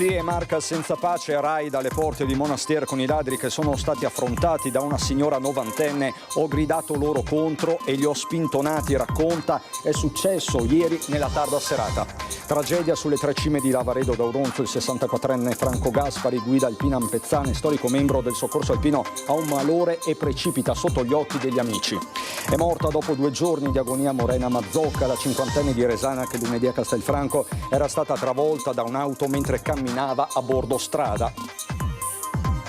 Zorzi e Marca senza pace, raid alle porte di Monastir con i ladri che sono stati affrontati da una signora novantenne. Ho gridato loro contro e li ho spintonati, racconta. È successo ieri nella tarda serata. Tragedia sulle Tre Cime di Lavaredo d'Auronzo. Il 64enne Franco Gaspari, guida alpina ampezzane, storico membro del soccorso alpino, ha un malore e precipita sotto gli occhi degli amici. È morta dopo 2 giorni di agonia Morena Mazzocca, la 50enne di Resana che lunedì a Castelfranco era stata travolta da un'auto mentre camminava a bordo strada.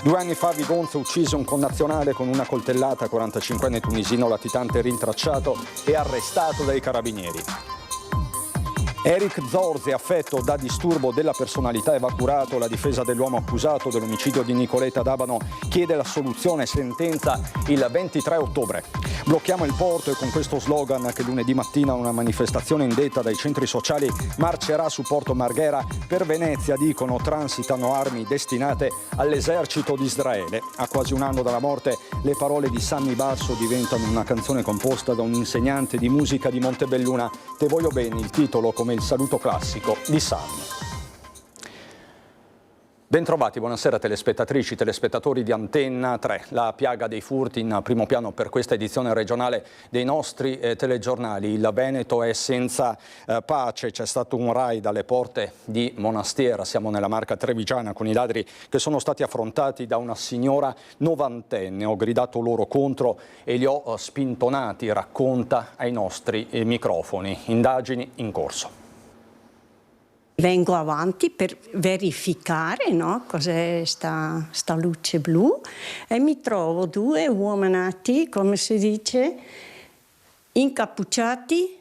2 anni fa Vigonza uccise un connazionale con una coltellata, 45enne tunisino latitante rintracciato e arrestato dai carabinieri. Eric Zorzi, affetto da disturbo della personalità, evacuato. La difesa dell'uomo accusato dell'omicidio di Nicoletta D'Abano chiede l'assoluzione, sentenza il 23 ottobre. Blocchiamo il porto e con questo slogan che lunedì mattina una manifestazione indetta dai centri sociali marcerà su Porto Marghera. Per Venezia, dicono, transitano armi destinate all'esercito di Israele. A quasi un anno dalla morte, le parole di Sammy Basso diventano una canzone composta da un insegnante di musica di Montebelluna. Te voglio bene, il titolo come il saluto classico di Sammy. Bentrovati, buonasera telespettatrici, telespettatori di Antenna 3. La piaga dei furti in primo piano per questa edizione regionale dei nostri telegiornali. Il Veneto è senza pace, c'è stato un raid alle porte di Monastir, siamo nella Marca trevigiana con i ladri che sono stati affrontati da una signora novantenne. Ho gridato loro contro e li ho spintonati, racconta ai nostri microfoni. Indagini in corso. Vengo avanti per verificare, no, cos'è sta luce blu, e mi trovo 2 uomanati, come si dice, incappucciati,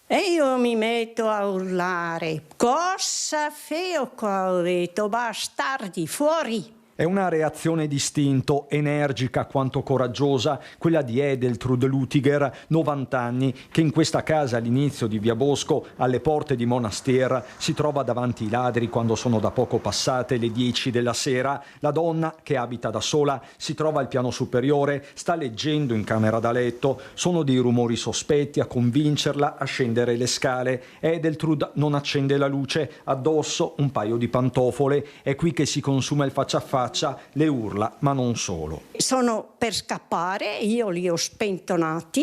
e io mi metto a urlare. Cosa feo, ho detto, bastardi, fuori! È una reazione d'istinto, energica quanto coraggiosa, quella di Edeltrud Lutiger, 90 anni, che in questa casa all'inizio di Via Bosco, alle porte di Monastir, si trova davanti ai ladri quando sono da poco passate le 10 della sera. La donna, che abita da sola, si trova al piano superiore, sta leggendo in camera da letto. Sono dei rumori sospetti a convincerla a scendere le scale. Edeltrud non accende la luce, addosso un paio di pantofole. È qui che si consuma il faccia a faccia. Le urla, ma non solo. Sono per scappare, io li ho spentonati,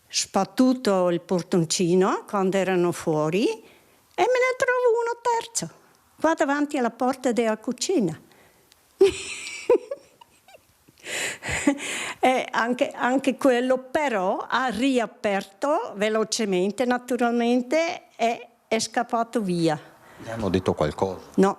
sbattuto il portoncino quando erano fuori e me ne trovo uno terzo, qua davanti alla porta della cucina. E anche quello però ha riaperto velocemente, naturalmente, e è scappato via. Le hanno detto qualcosa? No.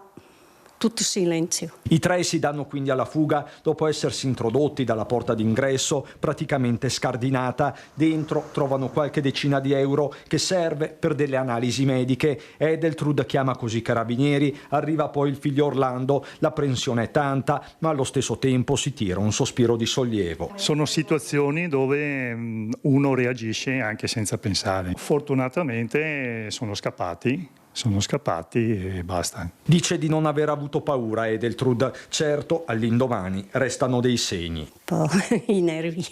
Tutto silenzio. I 3 si danno quindi alla fuga dopo essersi introdotti dalla porta d'ingresso praticamente scardinata. Dentro trovano qualche decina di euro che serve per delle analisi mediche. Edeltrud chiama così i carabinieri, arriva poi il figlio Orlando. L'apprensione è tanta, ma allo stesso tempo si tira un sospiro di sollievo. Sono situazioni dove uno reagisce anche senza pensare. Fortunatamente sono scappati e basta. Dice di non aver avuto paura Edeltrud, certo all'indomani restano dei segni. Un po' i nervi.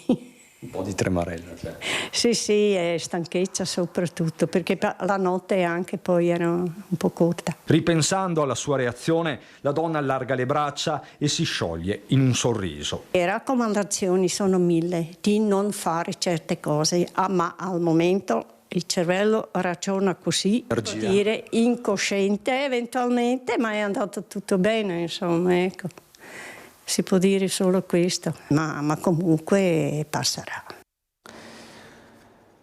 Un po' di tremarella, cioè. Sì, e stanchezza soprattutto, perché la notte anche poi era un po' corta. Ripensando alla sua reazione, la donna allarga le braccia e si scioglie in un sorriso. Le raccomandazioni sono 1000, di non fare certe cose, ma al momento il cervello ragiona così, Energia. Può dire incosciente eventualmente, ma è andato tutto bene, insomma, ecco. Si può dire solo questo, ma comunque passerà.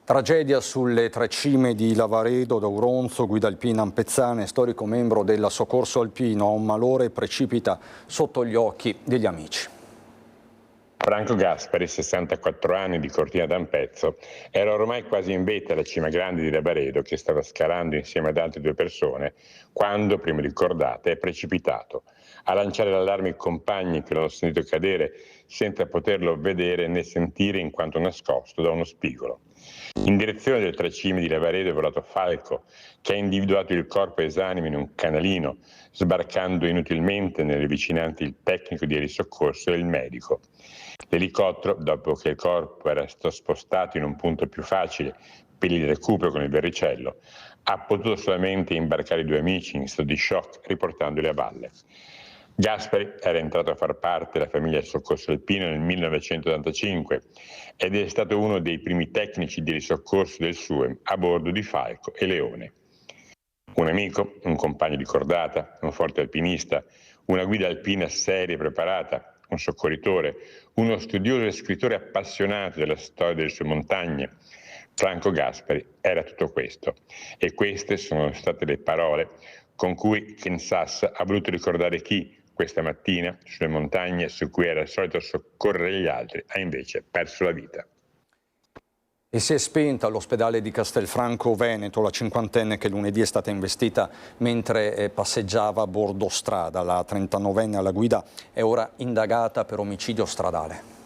Tragedia sulle Tre Cime di Lavaredo d'Auronzo, guida alpina ampezzane, storico membro del soccorso alpino, ha un malore e precipita sotto gli occhi degli amici. Franco Gaspari, 64 anni, di Cortina d'Ampezzo, era ormai quasi in vetta alla cima grande di Lavaredo che stava scalando insieme ad altre 2 persone quando, prima di cordate, è precipitato. A lanciare l'allarme i compagni che l'hanno sentito cadere senza poterlo vedere né sentire in quanto nascosto da uno spigolo. In direzione delle Tre Cime di Lavaredo è volato Falco, che ha individuato il corpo esanime in un canalino, sbarcando inutilmente nelle vicinanze il tecnico di soccorso e il medico. L'elicottero, dopo che il corpo era stato spostato in un punto più facile per il recupero con il verricello, ha potuto solamente imbarcare i due amici in stato di shock riportandoli a valle. Gasperi era entrato a far parte della famiglia del soccorso alpino nel 1985 ed è stato uno dei primi tecnici di risoccorso del SUEM a bordo di Falco e Leone. Un amico, un compagno di cordata, un forte alpinista, una guida alpina seria e preparata, un soccorritore, uno studioso e scrittore appassionato della storia delle sue montagne. Franco Gasperi era tutto questo e queste sono state le parole con cui Ken Sass ha voluto ricordare chi questa mattina sulle montagne su cui era solito soccorrere gli altri ha invece perso la vita. E si è spenta all'ospedale di Castelfranco Veneto la cinquantenne che lunedì è stata investita mentre passeggiava a bordo strada. La 39enne alla guida è ora indagata per omicidio stradale.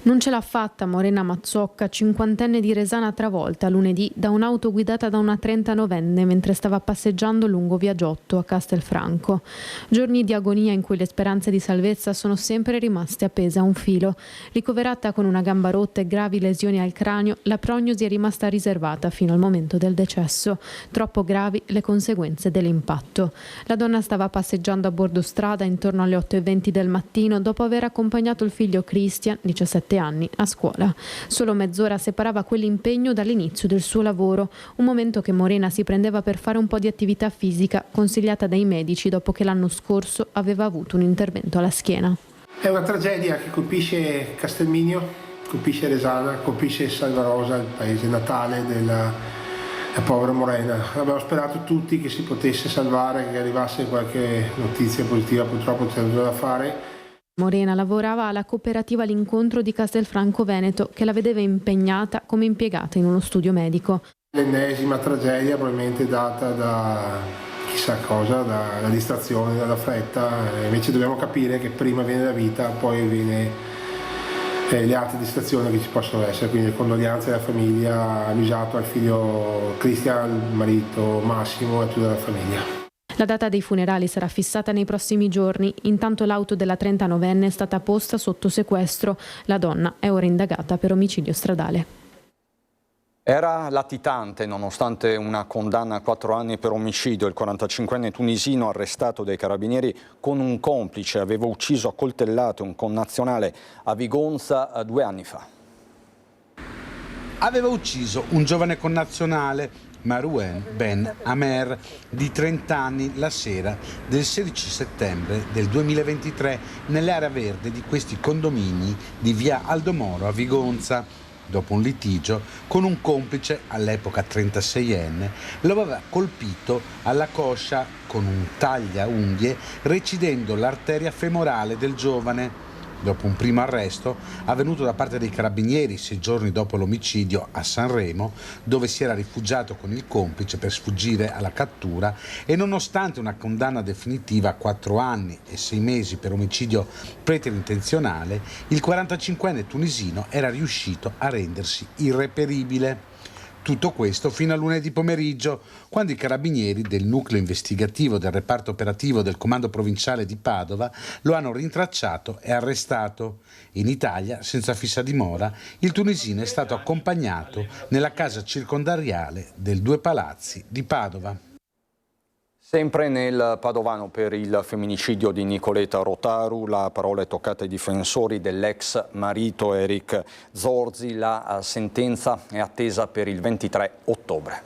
Non ce l'ha fatta Morena Mazzocca, cinquantenne di Resana, travolta lunedì da un'auto guidata da una 39enne mentre stava passeggiando lungo via Giotto a Castelfranco. Giorni di agonia in cui le speranze di salvezza sono sempre rimaste appese a un filo. Ricoverata con una gamba rotta e gravi lesioni al cranio, la prognosi è rimasta riservata fino al momento del decesso. Troppo gravi le conseguenze dell'impatto. La donna stava passeggiando a bordo strada intorno alle 8:20 del mattino dopo aver accompagnato il figlio Christian, 17 anni, a scuola. Solo mezz'ora separava quell'impegno dall'inizio del suo lavoro, un momento che Morena si prendeva per fare un po' di attività fisica consigliata dai medici dopo che l'anno scorso aveva avuto un intervento alla schiena. È una tragedia che colpisce Castelminio, colpisce Resana, colpisce Salvarosa, il paese natale della povera Morena. Abbiamo sperato tutti che si potesse salvare, che arrivasse qualche notizia positiva, purtroppo c'è nulla da fare. Morena lavorava alla cooperativa L'Incontro di Castelfranco Veneto, che la vedeva impegnata come impiegata in uno studio medico. L'ennesima tragedia probabilmente data da chissà cosa, dalla distrazione, dalla fretta. Invece dobbiamo capire che prima viene la vita, poi viene le altre distrazioni che ci possono essere, quindi le condoglianze alla famiglia, all'usato, al figlio Christian, al marito Massimo e a tutta la famiglia. La data dei funerali sarà fissata nei prossimi giorni, intanto l'auto della 39enne è stata posta sotto sequestro. La donna è ora indagata per omicidio stradale. Era latitante nonostante una condanna a 4 anni per omicidio. Il 45enne tunisino arrestato dai carabinieri con un complice aveva ucciso a coltellate un connazionale a Vigonza 2 anni fa. Aveva ucciso un giovane connazionale, Marouane Ben Amer, di 30 anni, la sera del 16 settembre del 2023 nell'area verde di questi condomini di via Aldomoro a Vigonza. Dopo un litigio con un complice, all'epoca 36enne, lo aveva colpito alla coscia con un tagliaunghie, recidendo l'arteria femorale del giovane. Dopo un primo arresto avvenuto da parte dei carabinieri 6 giorni dopo l'omicidio a Sanremo, dove si era rifugiato con il complice per sfuggire alla cattura, e nonostante una condanna definitiva a 4 anni e 6 mesi per omicidio preterintenzionale, il 45enne tunisino era riuscito a rendersi irreperibile. Tutto questo fino a lunedì pomeriggio, quando i carabinieri del nucleo investigativo del reparto operativo del comando provinciale di Padova lo hanno rintracciato e arrestato. In Italia, senza fissa dimora, il tunisino è stato accompagnato nella casa circondariale del Due Palazzi di Padova. Sempre nel padovano per il femminicidio di Nicoleta Rotaru, la parola è toccata ai difensori dell'ex marito Eric Zorzi. La sentenza è attesa per il 23 ottobre.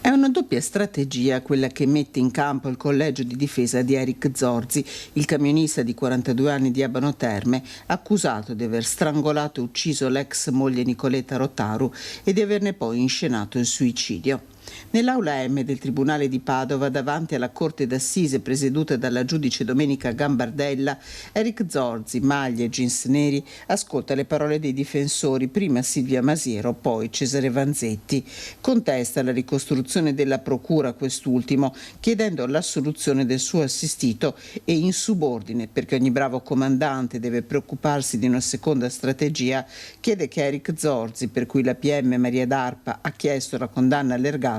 È una doppia strategia quella che mette in campo il collegio di difesa di Eric Zorzi, il camionista di 42 anni di Abano Terme, accusato di aver strangolato e ucciso l'ex moglie Nicoleta Rotaru e di averne poi inscenato il suicidio. Nell'aula M del Tribunale di Padova, davanti alla Corte d'Assise presieduta dalla giudice Domenica Gambardella, Eric Zorzi, maglia e jeans neri, ascolta le parole dei difensori, prima Silvia Masiero, poi Cesare Vanzetti. Contesta la ricostruzione della procura quest'ultimo, chiedendo l'assoluzione del suo assistito e in subordine, perché ogni bravo comandante deve preoccuparsi di una seconda strategia, chiede che Eric Zorzi, per cui la PM Maria D'Arpa ha chiesto la condanna all'ergastolo,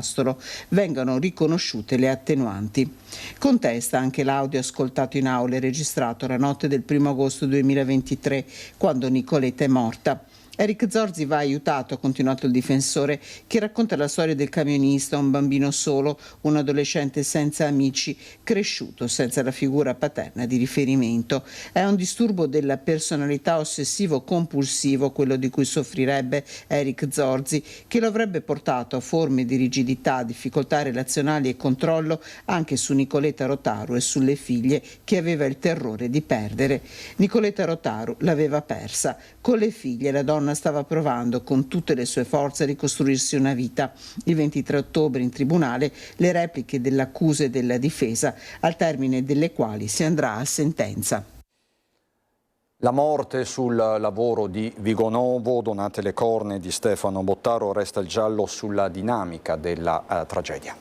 vengano riconosciute le attenuanti. Contesta anche l'audio ascoltato in aula e registrato la notte del 1 agosto 2023, quando Nicoleta è morta. Eric Zorzi va aiutato, ha continuato il difensore, che racconta la storia del camionista, un bambino solo, un adolescente senza amici, cresciuto senza la figura paterna di riferimento. È un disturbo della personalità ossessivo-compulsivo, quello di cui soffrirebbe Eric Zorzi, che lo avrebbe portato a forme di rigidità, difficoltà relazionali e controllo anche su Nicoletta Rotaru e sulle figlie che aveva il terrore di perdere. Nicoletta Rotaru l'aveva persa. Con le figlie la donna stava provando con tutte le sue forze a ricostruirsi una vita. Il 23 ottobre in tribunale le repliche dell'accusa e della difesa, al termine delle quali si andrà a sentenza. La morte sul lavoro di Vigonovo, donate le corna di Stefano Bottaro, resta il giallo sulla dinamica della tragedia.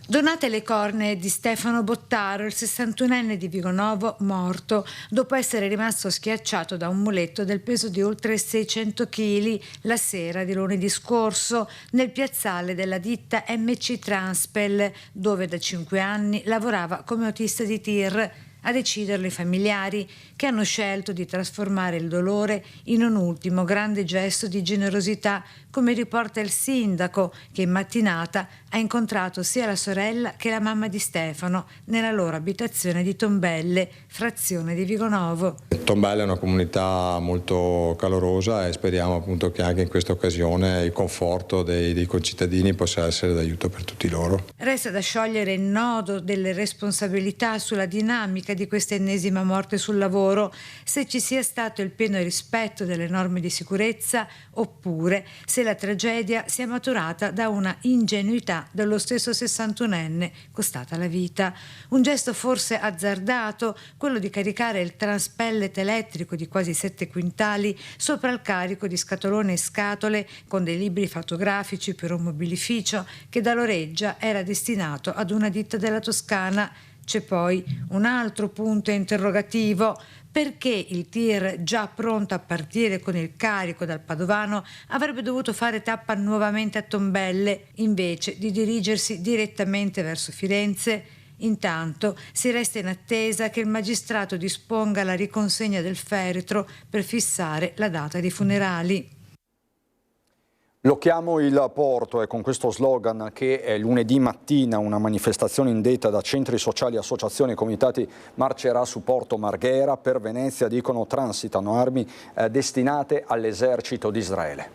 Donate le corna di Stefano Bottaro, il 61enne di Vigonovo, morto dopo essere rimasto schiacciato da un muletto del peso di oltre 600 kg la sera di lunedì scorso nel piazzale della ditta MC Transpel, dove da 5 anni lavorava come autista di tir. A deciderlo i familiari, che hanno scelto di trasformare il dolore in un ultimo grande gesto di generosità, come riporta il sindaco, che in mattinata ha incontrato sia la sorella che la mamma di Stefano nella loro abitazione di Tombelle, frazione di Vigonovo. Tombelle è una comunità molto calorosa e speriamo appunto che anche in questa occasione il conforto dei concittadini possa essere d'aiuto per tutti loro. Resta da sciogliere il nodo delle responsabilità sulla dinamica di questa ennesima morte sul lavoro, se ci sia stato il pieno rispetto delle norme di sicurezza oppure se la tragedia sia maturata da una ingenuità dello stesso 61enne costata la vita. Un gesto forse azzardato, quello di caricare il transpellet elettrico di quasi 7 quintali sopra il carico di scatolone e scatole con dei libri fotografici per un mobilificio che da Loreggia era destinato ad una ditta della Toscana. C'è poi un altro punto interrogativo: perché il tir, già pronto a partire con il carico dal Padovano, avrebbe dovuto fare tappa nuovamente a Tombelle invece di dirigersi direttamente verso Firenze? Intanto si resta in attesa che il magistrato disponga la riconsegna del feretro per fissare la data dei funerali. Lo chiamo il porto, è con questo slogan che lunedì mattina una manifestazione indetta da centri sociali, associazioni e comitati marcerà su Porto Marghera. Per Venezia, dicono, transitano armi destinate all'esercito di Israele.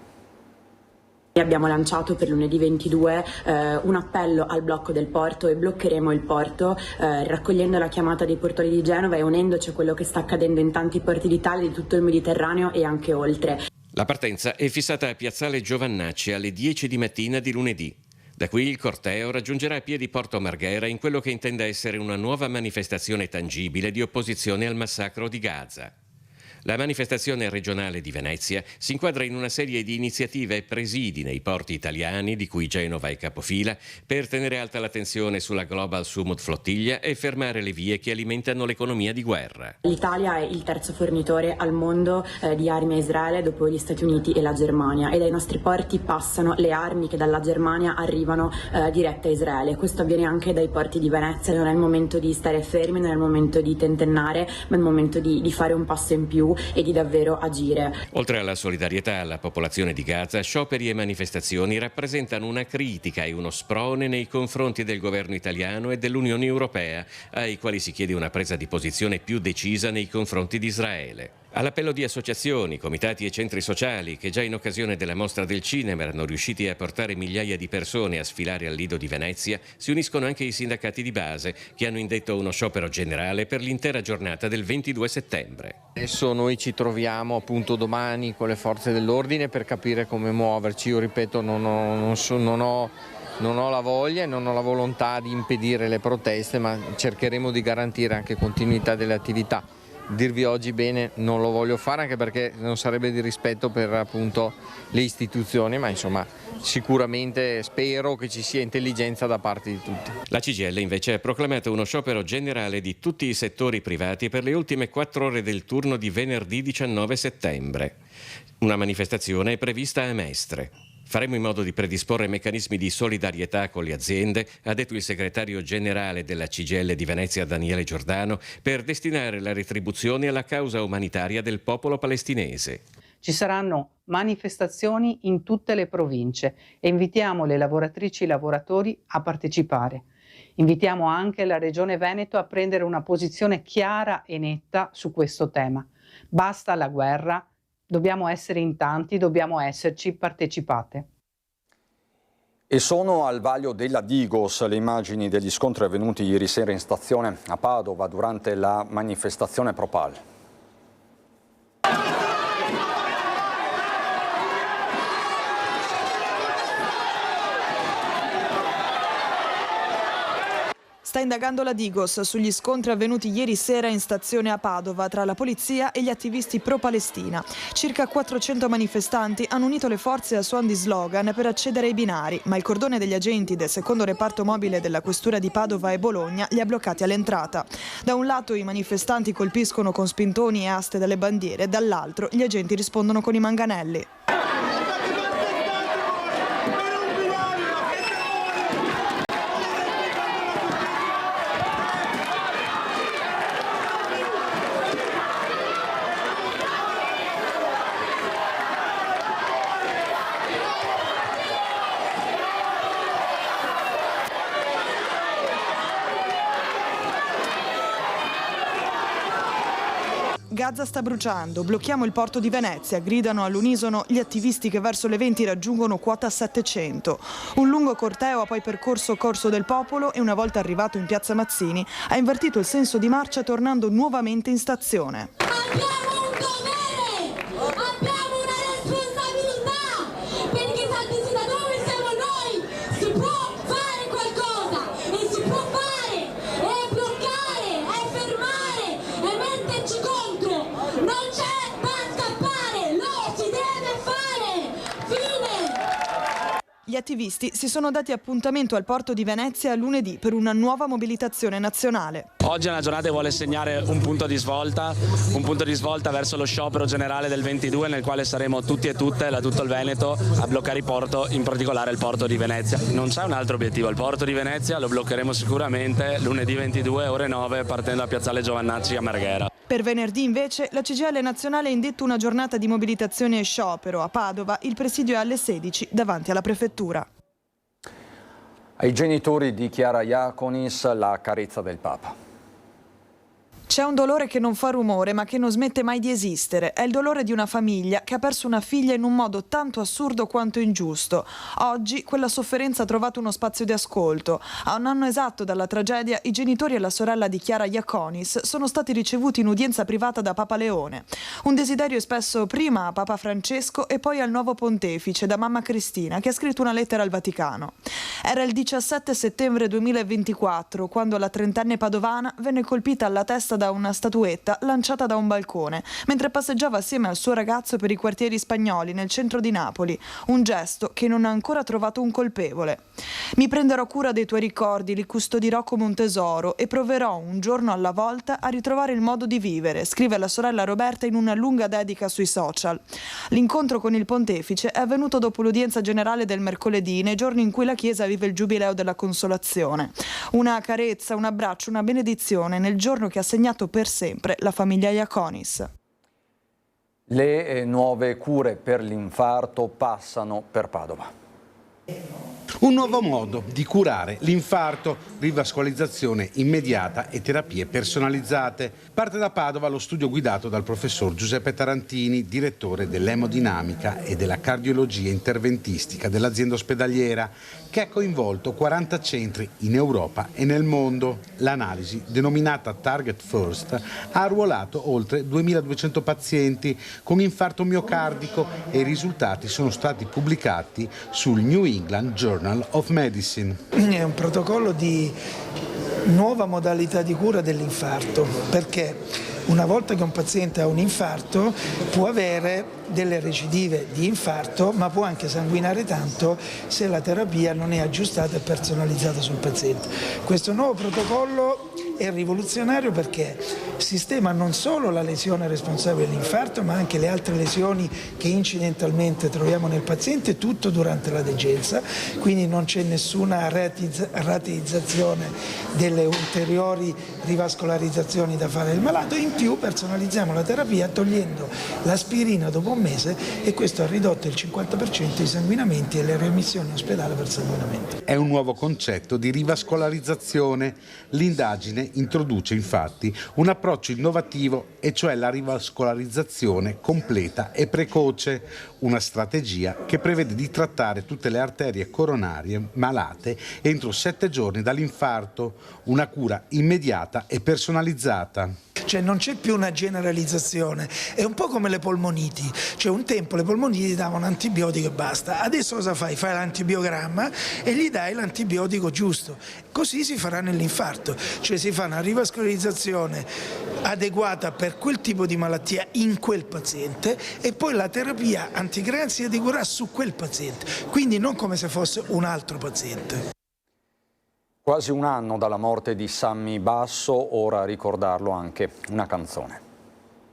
Abbiamo lanciato per lunedì 22 un appello al blocco del porto e bloccheremo il porto raccogliendo la chiamata dei portuali di Genova e unendoci a quello che sta accadendo in tanti porti d'Italia, di tutto il Mediterraneo e anche oltre. La partenza è fissata a Piazzale Giovannacci alle 10 di mattina di lunedì. Da qui il corteo raggiungerà piedi Porto Marghera in quello che intende essere una nuova manifestazione tangibile di opposizione al massacro di Gaza. La manifestazione regionale di Venezia si inquadra in una serie di iniziative e presidi nei porti italiani, di cui Genova è capofila, per tenere alta la tensione sulla Global Summit Flottiglia e fermare le vie che alimentano l'economia di guerra. L'Italia è il terzo fornitore al mondo di armi a Israele dopo gli Stati Uniti e la Germania, e dai nostri porti passano le armi che dalla Germania arrivano dirette a Israele. Questo avviene anche dai porti di Venezia. Non è il momento di stare fermi, non è il momento di tentennare, ma è il momento di fare un passo in più e di davvero agire. Oltre alla solidarietà alla popolazione di Gaza, scioperi e manifestazioni rappresentano una critica e uno sprone nei confronti del governo italiano e dell'Unione Europea, ai quali si chiede una presa di posizione più decisa nei confronti di Israele. All'appello di associazioni, comitati e centri sociali che già in occasione della mostra del cinema erano riusciti a portare migliaia di persone a sfilare al Lido di Venezia, si uniscono anche i sindacati di base che hanno indetto uno sciopero generale per l'intera giornata del 22 settembre. Adesso noi ci troviamo appunto domani con le forze dell'ordine per capire come muoverci. Io ripeto, non ho la voglia e non ho la volontà di impedire le proteste, ma cercheremo di garantire anche continuità delle attività. Dirvi oggi bene non lo voglio fare, anche perché non sarebbe di rispetto per appunto le istituzioni, ma insomma sicuramente spero che ci sia intelligenza da parte di tutti. La CGIL invece ha proclamato uno sciopero generale di tutti i settori privati per le ultime 4 ore del turno di venerdì 19 settembre. Una manifestazione è prevista a Mestre. Faremo in modo di predisporre meccanismi di solidarietà con le aziende, ha detto il segretario generale della CGIL di Venezia Daniele Giordano, per destinare la retribuzione alla causa umanitaria del popolo palestinese. Ci saranno manifestazioni in tutte le province e invitiamo le lavoratrici e i lavoratori a partecipare. Invitiamo anche la Regione Veneto a prendere una posizione chiara e netta su questo tema. Basta la guerra, dobbiamo essere in tanti, dobbiamo esserci, partecipate. E sono al vaglio della Digos le immagini degli scontri avvenuti ieri sera in stazione a Padova durante la manifestazione Propal. Sta indagando la Digos sugli scontri avvenuti ieri sera in stazione a Padova tra la polizia e gli attivisti pro-Palestina. Circa 400 manifestanti hanno unito le forze a suon di slogan per accedere ai binari, ma il cordone degli agenti del secondo reparto mobile della questura di Padova e Bologna li ha bloccati all'entrata. Da un lato i manifestanti colpiscono con spintoni e aste dalle bandiere, dall'altro gli agenti rispondono con i manganelli. Gaza sta bruciando, blocchiamo il porto di Venezia, gridano all'unisono gli attivisti che verso le 20 raggiungono quota 700. Un lungo corteo ha poi percorso Corso del Popolo e una volta arrivato in piazza Mazzini ha invertito il senso di marcia tornando nuovamente in stazione. Abbiamo un dovere, abbiamo una responsabilità, perché saltesi da dove siamo noi, si può fare qualcosa e si può fare, e bloccare, e fermare, e metterci contro. Non c'è da scappare, lo si deve fare, fine! Gli attivisti si sono dati appuntamento al porto di Venezia lunedì per una nuova mobilitazione nazionale. Oggi è una giornata che vuole segnare un punto di svolta verso lo sciopero generale del 22 nel quale saremo tutti e tutte, da tutto il Veneto, a bloccare il porto, in particolare il porto di Venezia. Non c'è un altro obiettivo, il porto di Venezia lo bloccheremo sicuramente lunedì 22 ore 9 partendo da Piazzale Giovannacci a Marghera. Per venerdì invece la CGIL nazionale ha indetto una giornata di mobilitazione e sciopero a Padova, il presidio è alle 16 davanti alla prefettura. Ai genitori di Chiara Iaconis la carezza del Papa. C'è un dolore che non fa rumore ma che non smette mai di esistere. È il dolore di una famiglia che ha perso una figlia in un modo tanto assurdo quanto ingiusto. Oggi quella sofferenza ha trovato uno spazio di ascolto. A un anno esatto dalla tragedia, i genitori e la sorella di Chiara Iaconis sono stati ricevuti in udienza privata da Papa Leone. Un desiderio espresso prima a Papa Francesco e poi al nuovo pontefice da mamma Cristina, che ha scritto una lettera al Vaticano. Era il 17 settembre 2024 quando la 30enne padovana venne colpita alla testa da una statuetta lanciata da un balcone mentre passeggiava assieme al suo ragazzo per i quartieri spagnoli nel centro di Napoli, un gesto che non ha ancora trovato un colpevole. Mi prenderò cura dei tuoi ricordi, li custodirò come un tesoro e proverò un giorno alla volta a ritrovare il modo di vivere, scrive la sorella Roberta in una lunga dedica sui social. L'incontro con il pontefice è avvenuto dopo l'udienza generale del mercoledì, nei giorni in cui la Chiesa vive il Giubileo della Consolazione. Una carezza, un abbraccio, una benedizione nel giorno che ha segnato per sempre la famiglia Iaconis. Le nuove cure per l'infarto passano per Padova. Un nuovo modo di curare l'infarto, rivascolarizzazione immediata e terapie personalizzate. Parte da Padova lo studio guidato dal professor Giuseppe Tarantini, direttore dell'emodinamica e della cardiologia interventistica dell'azienda ospedaliera, che ha coinvolto 40 centri in Europa e nel mondo. L'analisi, denominata Target First, ha arruolato oltre 2.200 pazienti con infarto miocardico e i risultati sono stati pubblicati sul New England Journal of Medicine. È un protocollo di nuova modalità di cura dell'infarto, perché una volta che un paziente ha un infarto può avere delle recidive di infarto, ma può anche sanguinare tanto se la terapia non è aggiustata e personalizzata sul paziente. Questo nuovo protocollo è rivoluzionario perché sistema non solo la lesione responsabile dell'infarto, ma anche le altre lesioni che incidentalmente troviamo nel paziente, tutto durante la degenza, quindi non c'è nessuna rateizzazione delle ulteriori rivascolarizzazioni da fare al malato. In più personalizziamo la terapia togliendo l'aspirina dopo un mese, e questo ha ridotto il 50% i sanguinamenti e le riammissioni in ospedale per sanguinamento. È un nuovo concetto di rivascolarizzazione. L'indagine introduce infatti un approccio innovativo, e cioè la rivascolarizzazione completa e precoce, una strategia che prevede di trattare tutte le arterie coronarie malate entro 7 giorni dall'infarto, una cura immediata e personalizzata. Cioè non c'è più una generalizzazione, è un po' come le polmoniti, cioè un tempo le polmoniti davano antibiotico e basta, adesso cosa fai? Fai l'antibiogramma e gli dai l'antibiotico giusto, così si farà nell'infarto, cioè si fa una rivascolarizzazione adeguata per quel tipo di malattia in quel paziente e poi la terapia antigrana si adeguerà su quel paziente, quindi non come se fosse un altro paziente. Quasi un anno dalla morte di Sammy Basso, ora a ricordarlo anche una canzone.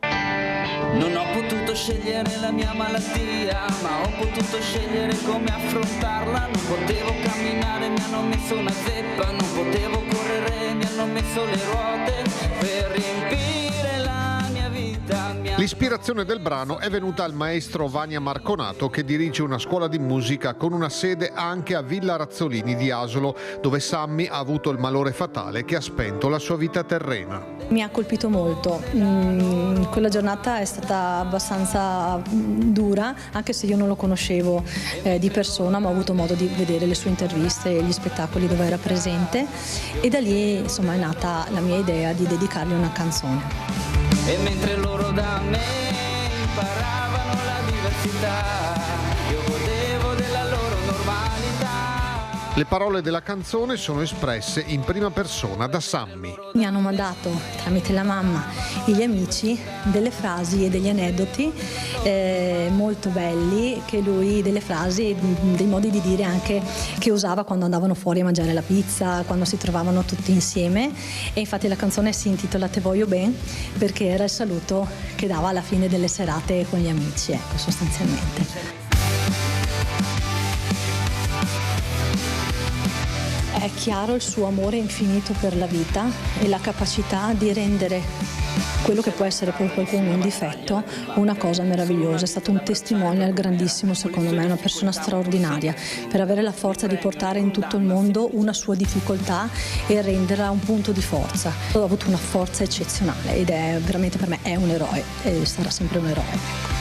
Non ho potuto scegliere la mia malattia, ma ho potuto scegliere come affrontarla. Non potevo camminare, mi hanno messo una zeppa, non potevo correre, mi hanno messo le ruote per riempire la mia vita. L'ispirazione del brano è venuta al maestro Vania Marconato, che dirige una scuola di musica con una sede anche a Villa Razzolini di Asolo, dove Sammy ha avuto il malore fatale che ha spento la sua vita terrena. Mi ha colpito molto, quella giornata è stata abbastanza dura, anche se io non lo conoscevo di persona, ma ho avuto modo di vedere le sue interviste e gli spettacoli dove era presente, e da lì insomma è nata la mia idea di dedicargli una canzone. E mentre loro da me imparavano la diversità, io godevo della loro normalità. Le parole della canzone sono espresse in prima persona da Sammy. Mi hanno mandato tramite la mamma e gli amici delle frasi e degli aneddoti molto belli, che lui, delle frasi, dei modi di dire anche che usava quando andavano fuori a mangiare la pizza, quando si trovavano tutti insieme, e infatti la canzone si intitola Te voglio ben, perché era il saluto che dava alla fine delle serate con gli amici, ecco, sostanzialmente. È chiaro il suo amore infinito per la vita e la capacità di rendere quello che può essere per qualcuno un difetto una cosa meravigliosa. È stato un testimonial grandissimo, secondo me, una persona straordinaria, per avere la forza di portare in tutto il mondo una sua difficoltà e renderla un punto di forza. Ha avuto una forza eccezionale ed è veramente, per me, è un eroe e sarà sempre un eroe.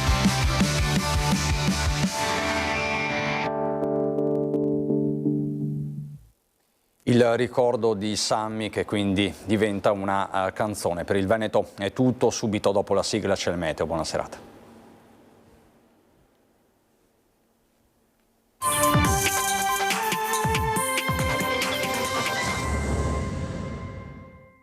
Il ricordo di Sammy, che quindi diventa una canzone. Per il Veneto è tutto, subito dopo la sigla c'è il meteo, buona serata.